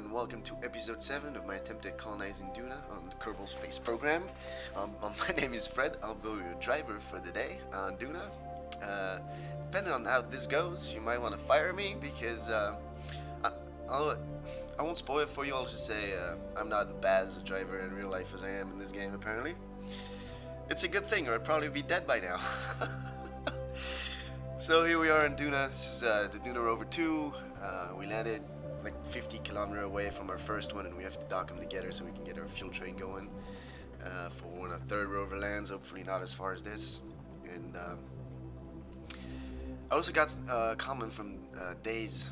and welcome to episode 7 of my attempt at colonizing Duna on the Kerbal space program. My name is Fred. I'll be your driver for the day on Duna. Depending on how this goes, you might want to fire me because I won't spoil it for you. I'll just say I'm not as bad as a driver in real life as I am in this game, apparently. It's a good thing, or I'd probably be dead by now. So here we are in Duna. This is the Duna Rover 2. We landed like 50 kilometers away from our first one, and we have to dock them together so we can get our fuel train going for when our third rover lands. Hopefully not as far as this. And I also got a comment from Days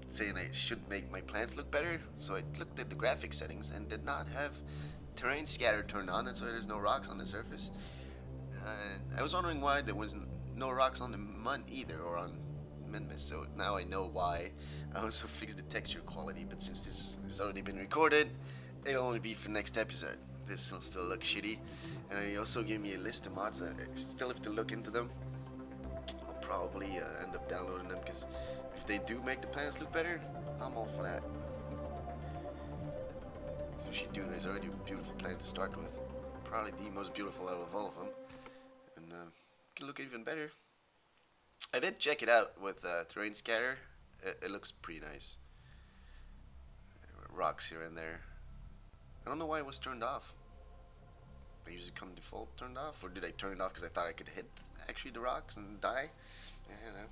saying I should make my plants look better. So I looked at the graphic settings and did not have terrain scatter turned on, and so there's no rocks on the surface. And I was wondering why there wasn't no rocks on the mud either, or on Minmus, so now I know why. I also fixed the texture quality, but since this has already been recorded, it'll only be for next episode. This will still look shitty, and he also gave me a list of mods. I still have to look into them. I'll probably end up downloading them, because if they do make the plants look better, I'm all for that. So Duna is already a beautiful plant to start with. Probably the most beautiful out of all of them. And can look even better. I did check it out with terrain scatter. It looks pretty nice. Rocks here and there. I don't know why it was turned off. They usually come default turned off, or did I turn it off because I thought I could hit actually the rocks and die? I don't know.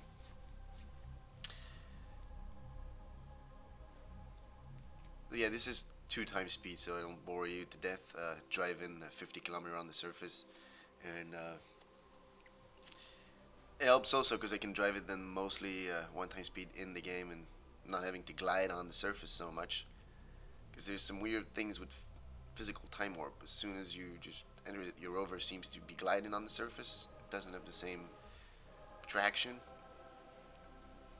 But yeah, this is 2 times speed, so I don't bore you to death driving 50 kilometers on the surface. And it helps also because I can drive it then mostly 1 time speed in the game and not having to glide on the surface so much. Because there's some weird things with physical time warp. As soon as you just enter it, your rover seems to be gliding on the surface. It doesn't have the same traction.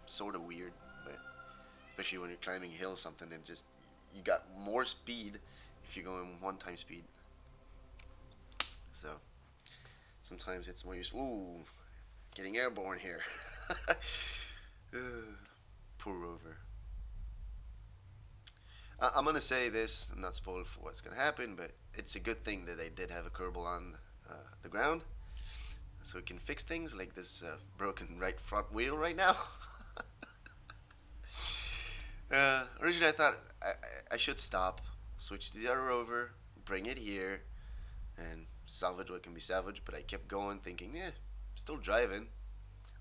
Sort of weird, but especially when you're climbing a hill or something, it just, you got more speed if you're going 1 time speed. So sometimes it's more useful. Ooh, getting airborne here. Poor rover. I'm gonna say this, I'm not spoiled for what's gonna happen, but it's a good thing that I did have a Kerbal on the ground, so we can fix things like this broken right front wheel right now. Originally I thought I should stop, switch to the other rover, bring it here, and salvage what can be salvaged, but I kept going thinking, yeah, still driving.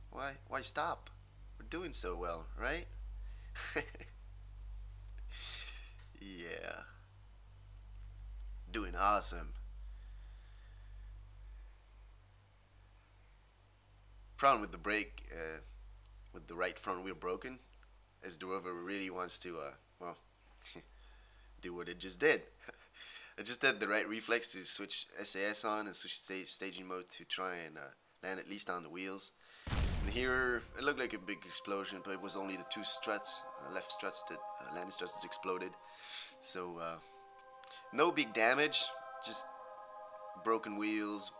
Why stop? We're doing so well, right? Yeah. Doing awesome. Problem with the brake, with the right front wheel broken, is the rover really wants to, well, do what it just did. I just had the right reflex to switch SAS on and switch staging mode to try and land at least on the wheels. And here, it looked like a big explosion, but it was only the 2 struts, left struts that, landing struts that exploded. So, no big damage, just broken wheels,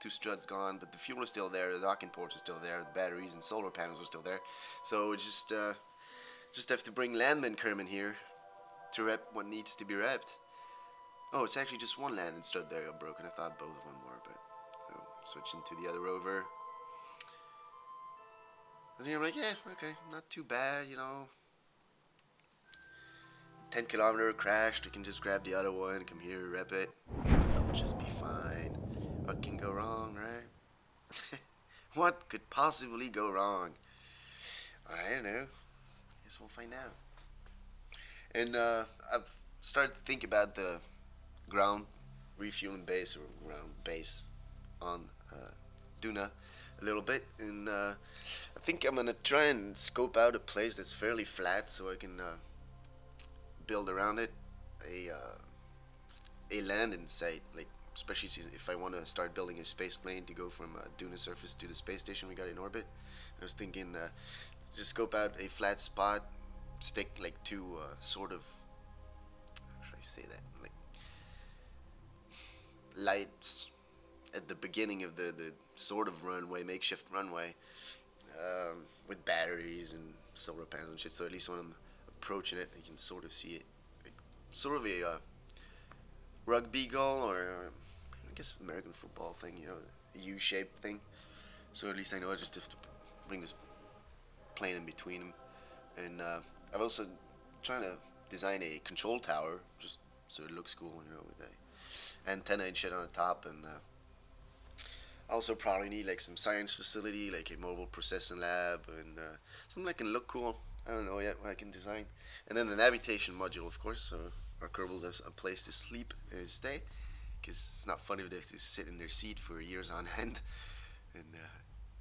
2 struts gone, but the fuel is still there, the docking ports are still there, the batteries and solar panels are still there. So just have to bring landman Kerman here to rep what needs to be repped. Oh, it's actually just 1 landing strut there got broken. I thought both of them were, but so switching to the other rover. And here I'm like, yeah, okay, not too bad, you know. 10 kilometer crashed, we can just grab the other one, come here, rep it. That'll just be fine. What can go wrong, right? What could possibly go wrong? I don't know. Guess we'll find out. And I've started to think about the ground refueling base, or ground base on Duna a little bit, and I think I'm gonna try and scope out a place that's fairly flat so I can build around it a landing site, like especially if I want to start building a space plane to go from Duna surface to the space station we got in orbit. I was thinking just scope out a flat spot, stick like 2 sort of, how should I say that, like lights at the beginning of the sort of runway, makeshift runway, with batteries and solar panels and shit, so at least when I'm approaching it, you can sort of see it, like, sort of a rugby goal, or I guess American football thing, you know, a U-shaped thing. So at least I know I just have to bring this plane in between them. And I've also trying to design a control tower, just so it looks cool, you know, with a antenna and shit on the top. And also probably need like some science facility, like a mobile processing lab, and something that can look cool. I don't know yet what I can design. And then the navigation module, of course, so our Kerbals have a place to sleep and stay, because it's not fun if they have to sit in their seat for years on end. And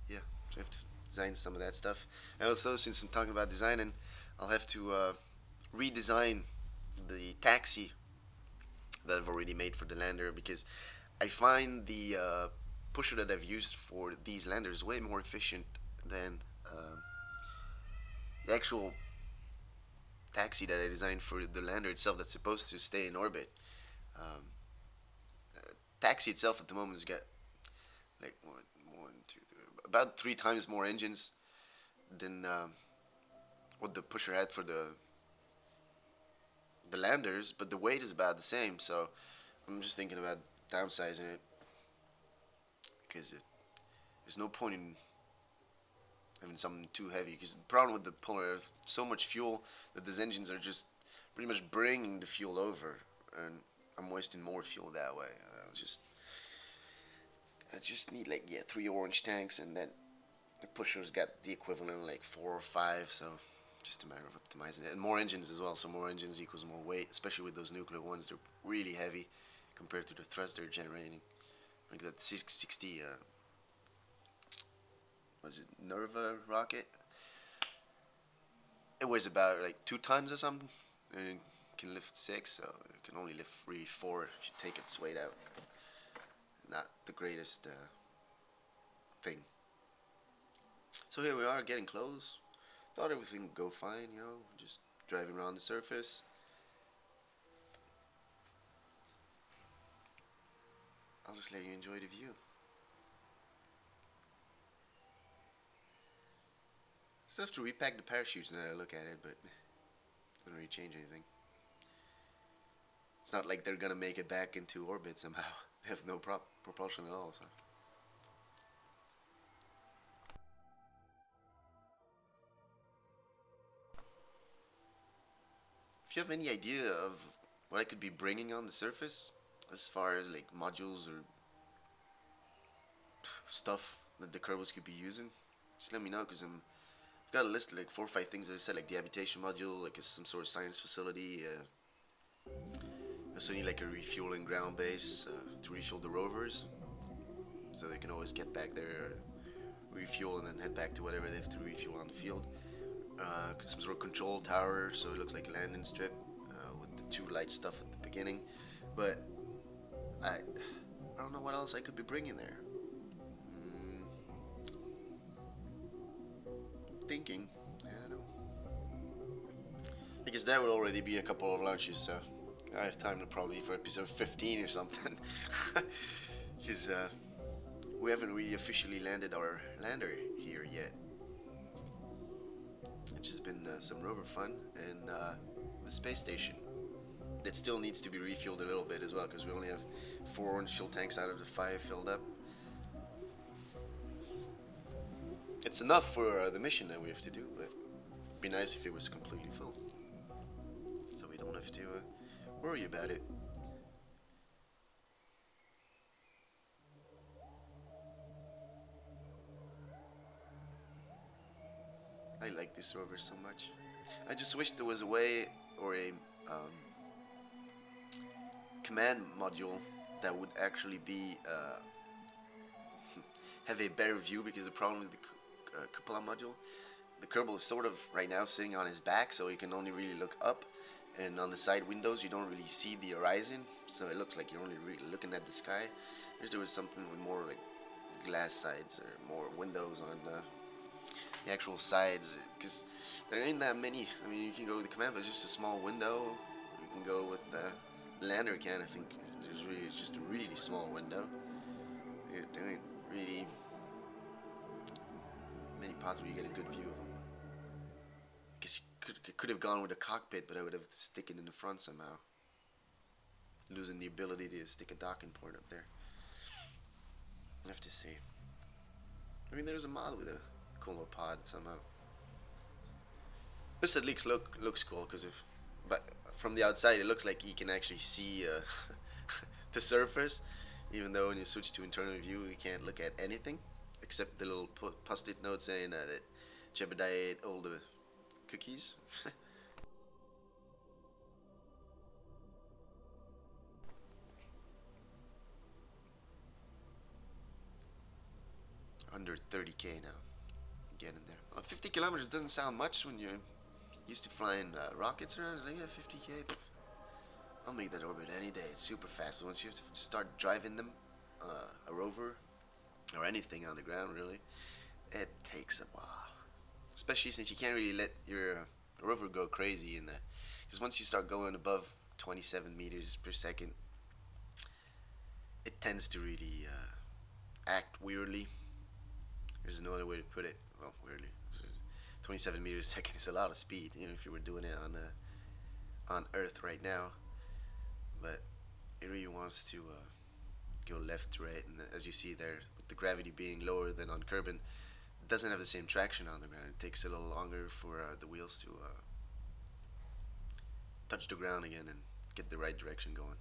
yeah, so I have to design some of that stuff. And also, since I'm talking about designing, I'll have to redesign the taxi that I've already made for the lander, because I find the pusher that I've used for these landers way more efficient than the actual taxi that I designed for the lander itself that's supposed to stay in orbit. Um, Taxi itself at the moment has got like about 3 times more engines than what the pusher had for the landers, but the weight is about the same. So I'm just thinking about downsizing it, because there's no point in having something too heavy, because the problem with the Polar have so much fuel that these engines are just pretty much bringing the fuel over, and I'm wasting more fuel that way. I just need like 3 orange tanks, and then the pusher's got the equivalent like 4 or 5, so just a matter of optimizing it. And more engines as well, so more engines equals more weight, especially with those nuclear ones. They're really heavy compared to the thrust they're generating. Like that 660 was it Nerva rocket? It weighs about like 2 tons or something, and it can lift 6, so it can only lift 4 if you take its weight out. Not the greatest thing. So here we are, getting close. Thought everything would go fine, you know, just driving around the surface. I'll just let you enjoy the view. Still have to repack the parachutes now that I look at it, but it doesn't really change anything. It's not like they're gonna make it back into orbit somehow. They have no propulsion at all, so. If you have any idea of what I could be bringing on the surface, as far as like modules or stuff that the Kerbals could be using, just let me know, because I've got a list of like 4 or 5 things, as I said, like the habitation module, like some sort of science facility. I also need like a refueling ground base to refuel the rovers, so they can always get back there, refuel, and then head back to whatever they have to refuel on the field. Some sort of control tower, so it looks like a landing strip with the 2 light stuff at the beginning. But I don't know what else I could be bringing there. Thinking, I don't know. Because that would already be a couple of launches, so I have time to probably for episode 15 or something. Because we haven't really officially landed our lander here yet. It's just been some rover fun, and the space station that still needs to be refueled a little bit as well, because we only have 4 orange fuel tanks out of the 5 filled up. It's enough for the mission that we have to do, but it'd be nice if it was completely full, so we don't have to worry about it. I like this rover so much. I just wish there was a way, or a command module that would actually be have a better view, because the problem with the cupola module, the Kerbal is sort of right now sitting on his back, so he can only really look up, and on the side windows you don't really see the horizon, so it looks like you're only really looking at the sky. I wish there was something with more like glass sides or more windows on the actual sides, because there ain't that many. I mean, you can go with the command, but it's just a small window. You can go with the lander can. I think it's just a really small window. There ain't really many parts where you get a good view of them. I guess you could have gone with a cockpit, but I would have to stick it in the front somehow, losing the ability to stick a docking port up there. I have to see. I mean, there's a mod with a cooler pod somehow. This at least looks cool, because but from the outside it looks like you can actually see the surface, even though when you switch to internal view you can't look at anything except the little post-it note saying that Jebediah ate all the cookies. Under 30k now. Getting there. 50 kilometers doesn't sound much when you're used to flying rockets around. It's like, yeah, 50k. I'll make that orbit any day. It's super fast. But once you have to start driving them, a rover or anything on the ground, really, it takes a while. Especially since you can't really let your rover go crazy in that. Because once you start going above 27 meters per second, it tends to really act weirdly. There's no other way to put it. Well, weirdly, 27 meters a second is a lot of speed, you know, if you were doing it on Earth right now. But it really wants to go left to right, and as you see there, with the gravity being lower than on Kerbal, it doesn't have the same traction on the ground. It takes a little longer for the wheels to touch the ground again and get the right direction going.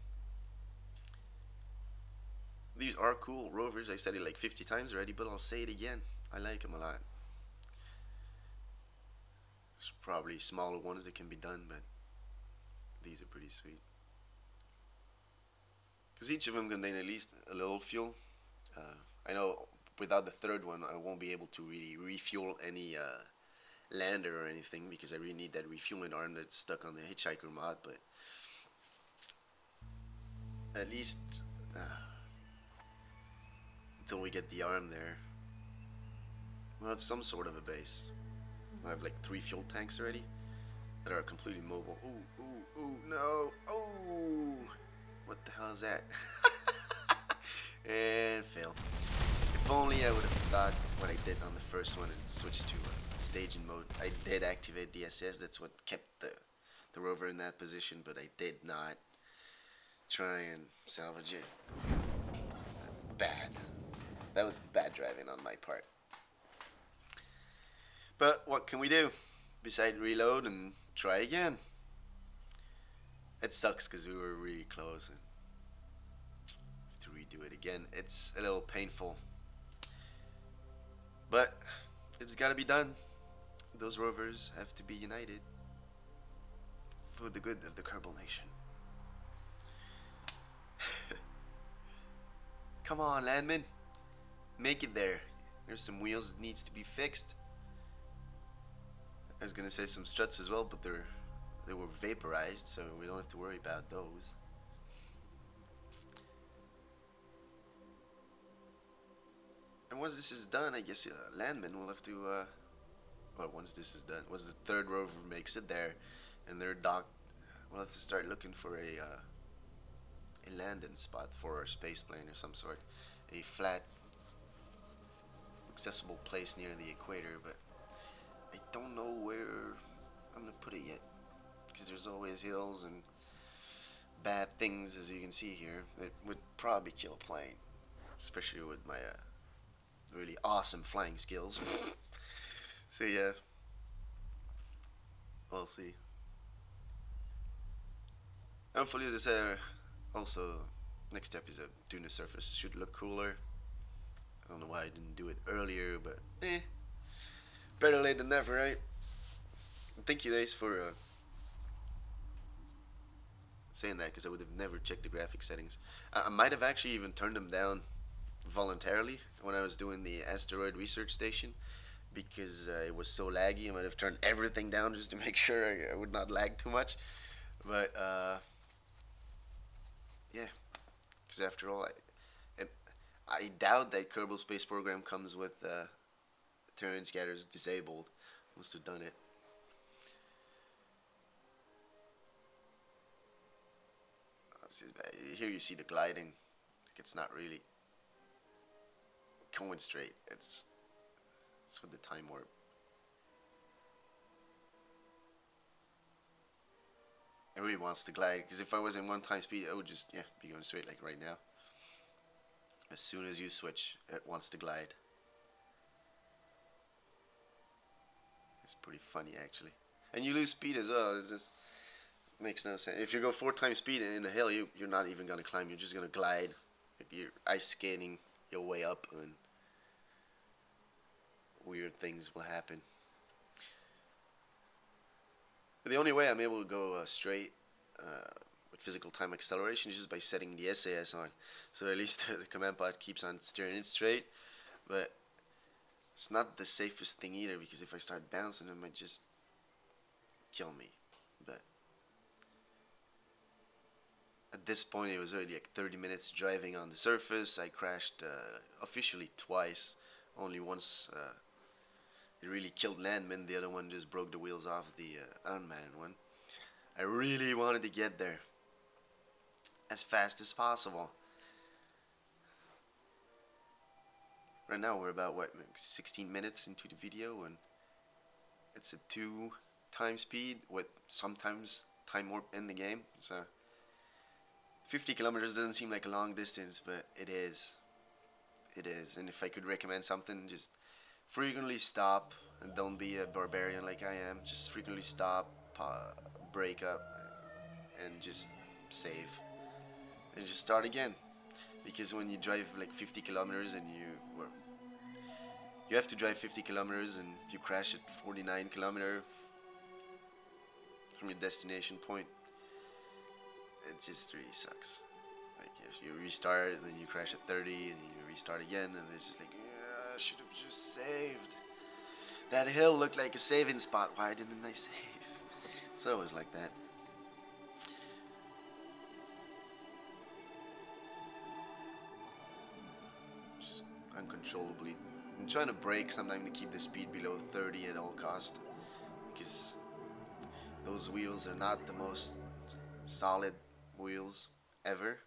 These are cool rovers. I said it like 50 times already, but I'll say it again. I like them a lot. There's probably smaller ones that can be done, but these are pretty sweet. Because each of them contain at least a little fuel. I know without the third one, I won't be able to really refuel any lander or anything, because I really need that refueling arm that's stuck on the hitchhiker mod. But at least until we get the arm there, we'll have some sort of a base. I have like 3 fuel tanks already that are completely mobile. Ooh, ooh, ooh, no. Oh, what the hell is that? And fail. If only I would have thought what I did on the first one and switched to staging mode. I did activate the SS. That's what kept the rover in that position, but I did not try and salvage it. Bad. That was bad driving on my part. But what can we do besides reload and try again? It sucks because we were really close, and to redo it again, it's a little painful. But it's got to be done. Those rovers have to be united for the good of the Kerbal Nation. Come on, Landman. Make it there. There's some wheels that needs to be fixed. I was gonna say some struts as well, but they were vaporized, so we don't have to worry about those. And once this is done, I guess Landman will have to well, once this is done, once the third rover makes it there and they're docked, we'll have to start looking for a landing spot for our space plane or some sort, a flat accessible place near the equator. But I don't know where I'm gonna put it yet, because there's always hills and bad things, as you can see here, that would probably kill a plane, especially with my really awesome flying skills. So yeah, we'll see. Hopefully, as I said, also next episode, Duna surface should look cooler. I don't know why I didn't do it earlier, but better late than never, right? And thank you guys for saying that, because I would have never checked the graphic settings. I might have actually even turned them down voluntarily when I was doing the asteroid research station, because it was so laggy. I might have turned everything down just to make sure I would not lag too much. But yeah, because after all, I doubt that Kerbal Space Program comes with terrain scatters disabled. Must have done it. Here you see the gliding. It's not really going straight. It's with the time warp. Everybody wants to glide, because if I was in 1 time speed, I would just, yeah, be going straight like right now. As soon as you switch, it wants to glide. It's pretty funny actually. And you lose speed as well. It just makes no sense. If you go 4 times speed in the hill, you're not even gonna climb. You're just gonna glide. Like you're ice skating your way up, and weird things will happen. But the only way I'm able to go straight with physical time acceleration is just by setting the SAS on. So at least the command pod keeps on steering it straight. But it's not the safest thing either, because if I start bouncing, it might just kill me. But at this point, it was already like 30 minutes driving on the surface. I crashed officially twice. Only once it really killed landman. The other one just broke the wheels off the unmanned one. I really wanted to get there as fast as possible. Right now we're about, what, like 16 minutes into the video, and it's a 2 time speed with sometimes time warp in the game. So 50 kilometers doesn't seem like a long distance, but it is. It is. And if I could recommend something, just frequently stop, and don't be a barbarian like I am. Just frequently stop, break up, and just save, and just start again. Because when you drive like 50 kilometers and you have to drive 50 kilometers and you crash at 49 kilometers from your destination point, it just really sucks. Like if you restart and then you crash at 30 and you restart again, and it's just like, yeah, I should have just saved. That hill looked like a saving spot. Why didn't I save? It's always like that. Just uncontrollably. I'm trying to brake sometimes to keep the speed below 30 at all cost, because those wheels are not the most solid wheels ever,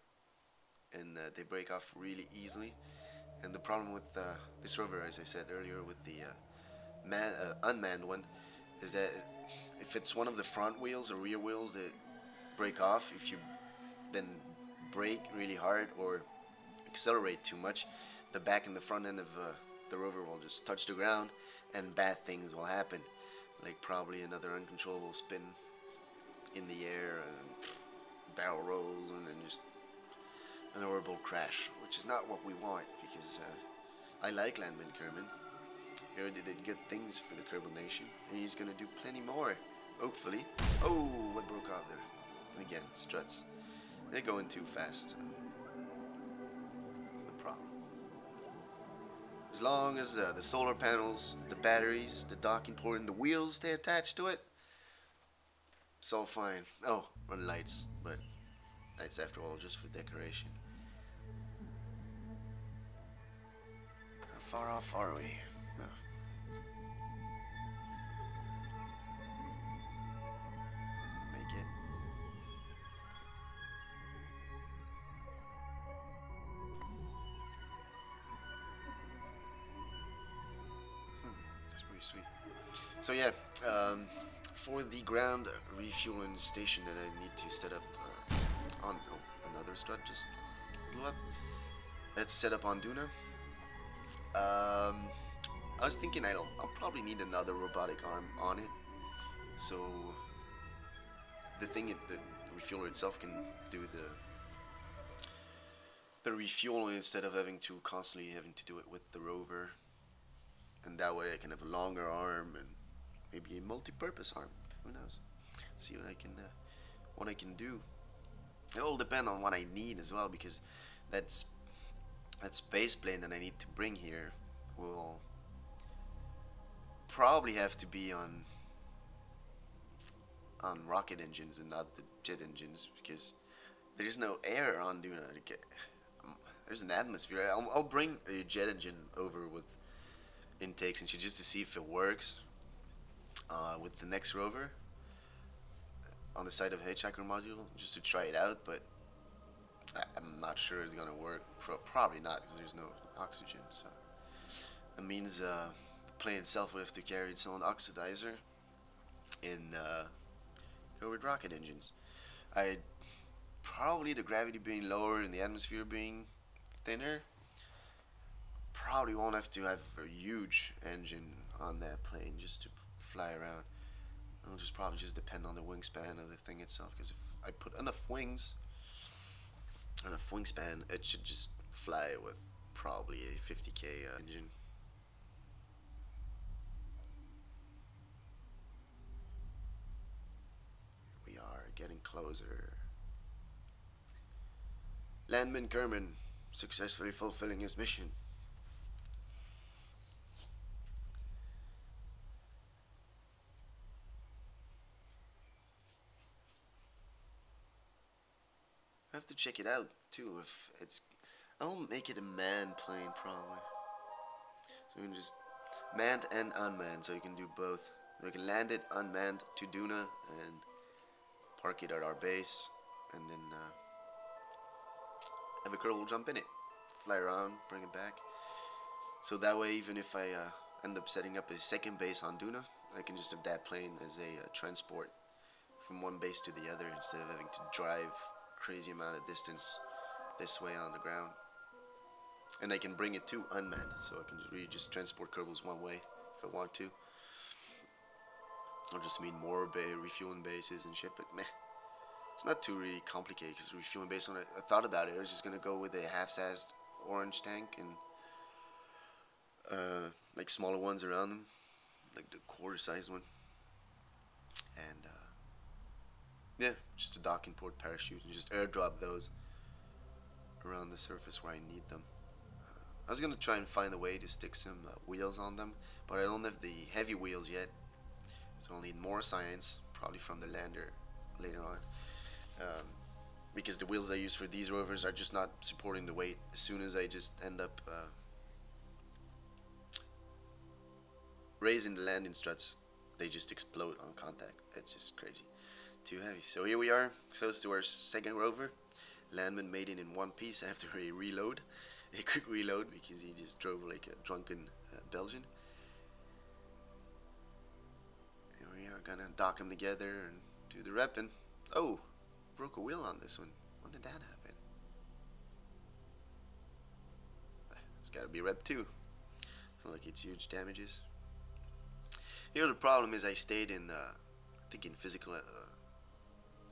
and they break off really easily. And the problem with this rover, as I said earlier, with the unmanned one, is that if it's one of the front wheels or rear wheels that break off, if you then brake really hard or accelerate too much, the back and the front end of the rover will just touch the ground, and bad things will happen, like probably another uncontrollable spin in the air, and barrel rolls, and then just an horrible crash, which is not what we want, because I like Landman Kerman. He already did good things for the Kerbal Nation, and he's gonna do plenty more, hopefully. Oh, what broke off there? Again, struts. They're going too fast. That's the problem. As long as the solar panels, the batteries, the docking port, and the wheels stay attached to it, it's all fine. Oh, run lights, but lights after all just for decoration. How far off are we? No. Make it. That's pretty sweet. So yeah, for the ground refueling station that I need to set up on another strut just blew up. That's set up on Duna. I was thinking I'll probably need another robotic arm on it, so the refueler itself can do the refueling instead of having to constantly do it with the rover, and that way I can have a longer arm and maybe a multi-purpose arm. Who knows? See what I can do. It all depends on what I need as well, because that space plane that I need to bring here will probably have to be on rocket engines and not the jet engines, because there's no air on Duna. There's an atmosphere. I'll bring a jet engine over with intakes and shit just to see if it works with the next rover on the side of Hitchhiker module, just to try it out, but I'm not sure it's gonna work. Probably not, because there's no oxygen. So that means the plane itself will have to carry its own oxidizer and go powered rocket engines. I probably the gravity being lower and the atmosphere being thinner, probably won't have to have a huge engine on that plane just to fly around. It'll just probably just depend on the wingspan of the thing itself. Because if I put enough wingspan, it should just fly with probably a 50k engine. We are getting closer. Landman Kerman successfully fulfilling his mission. I have to check it out too. If it's, I'll make it a manned plane probably. So you can just manned and unmanned, so you can do both. We can land it unmanned to Duna and park it at our base, and then have a Kerbal jump in it, fly around, bring it back. So that way, even if I end up setting up a second base on Duna, I can just have that plane as a transport from one base to the other instead of having to drive crazy amount of distance this way on the ground. And I can bring it to unmanned, so I can really just transport Kerbals one way if I want to. I'll just mean more refueling bases and shit, but meh. It's not too really complicated, because refueling base, when I thought about it, I was just gonna go with a half-sized orange tank and like smaller ones around them, like the quarter-sized one. And yeah, just a docking port parachute and just airdrop those around the surface where I need them. I was gonna try and find a way to stick some wheels on them, but I don't have the heavy wheels yet, so I'll need more science, probably from the lander later on. Because the wheels I use for these rovers are just not supporting the weight. As soon as I just end up raising the landing struts, they just explode on contact. It's just crazy. Too heavy. So here we are, close to our second rover. Landman made it in one piece after a reload. A quick reload, because he just drove like a drunken Belgian. And we are gonna dock them together and do the repping. Oh, broke a wheel on this one. When did that happen? It's gotta be rep 2. It's not like it's huge damages. Here the problem is I stayed in, I think in physical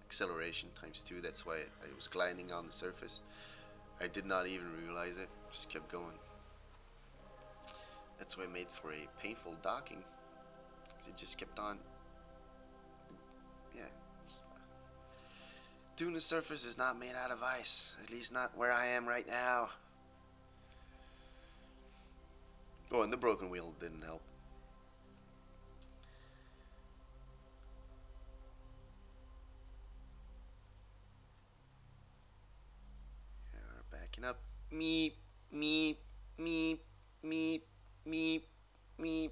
acceleration ×2. That's why I was gliding on the surface. I did not even realize it. Just kept going. That's why I made for a painful docking, because it just kept on. Yeah. Duna surface is not made out of ice. At least not where I am right now. Oh, and the broken wheel didn't help. Yeah, we're backing up. Meep, meep, meep, meep, meep, meep,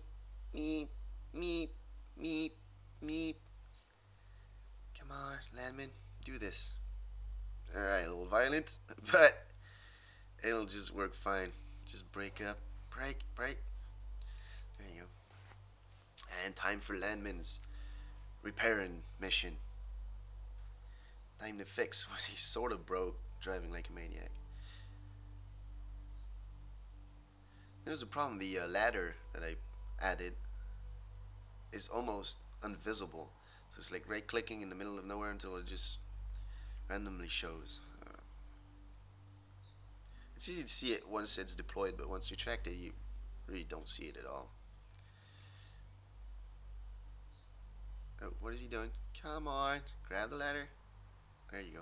meep, meep, meep, meep. Come on, Landman, do this. Alright, a little violent, but it'll just work fine. Just break up. Break, break. There you go. And time for Landman's repairing mission. Time to fix what he sort of broke, driving like a maniac. There's a problem. The ladder that I added is almost invisible. So it's like right clicking in the middle of nowhere until it just randomly shows. It's easy to see it once it's deployed, but once you track it, you really don't see it at all. Oh, what is he doing? Come on, grab the ladder. There you go.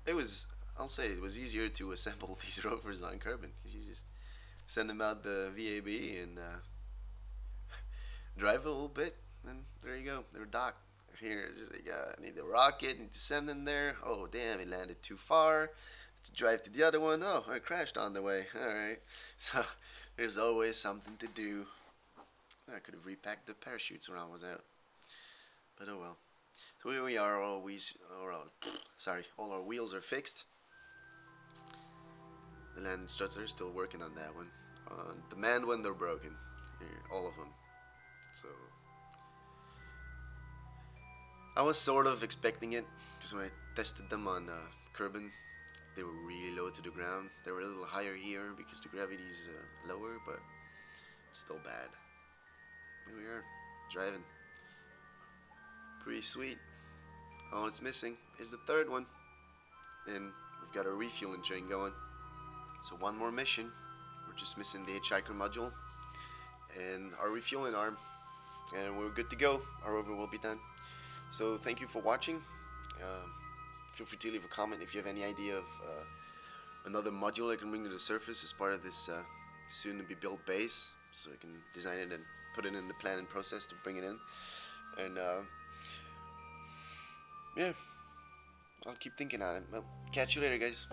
It was, I'll say, it was easier to assemble these rovers on Kerbal, because you just send them out the VAB and drive a little bit, and there you go. They're docked. Here, it's just like, I need the rocket, need to send them there. Oh, damn, it landed too far. To drive to the other one. Oh, I crashed on the way. Alright. So, there's always something to do. I could have repacked the parachutes when I was out. But oh well. So here we are, all our wheels are fixed. The landing struts are still working on that one. On the manned one, they're broken. Here, all of them. So I was sort of expecting it, because when I tested them on Kerbal, they were really low to the ground. They were a little higher here because the gravity is lower, but still bad. Here we are, driving. Pretty sweet. All it's missing is the third one, and we've got our refueling train going. So one more mission. We're just missing the hitchhiker module and our refueling arm, and we're good to go. Our rover will be done. So thank you for watching. Feel free to leave a comment if you have any idea of another module I can bring to the surface as part of this soon to be built base, so I can design it and put it in the planning process to bring it in. And yeah, I'll keep thinking on it. Well, catch you later, guys.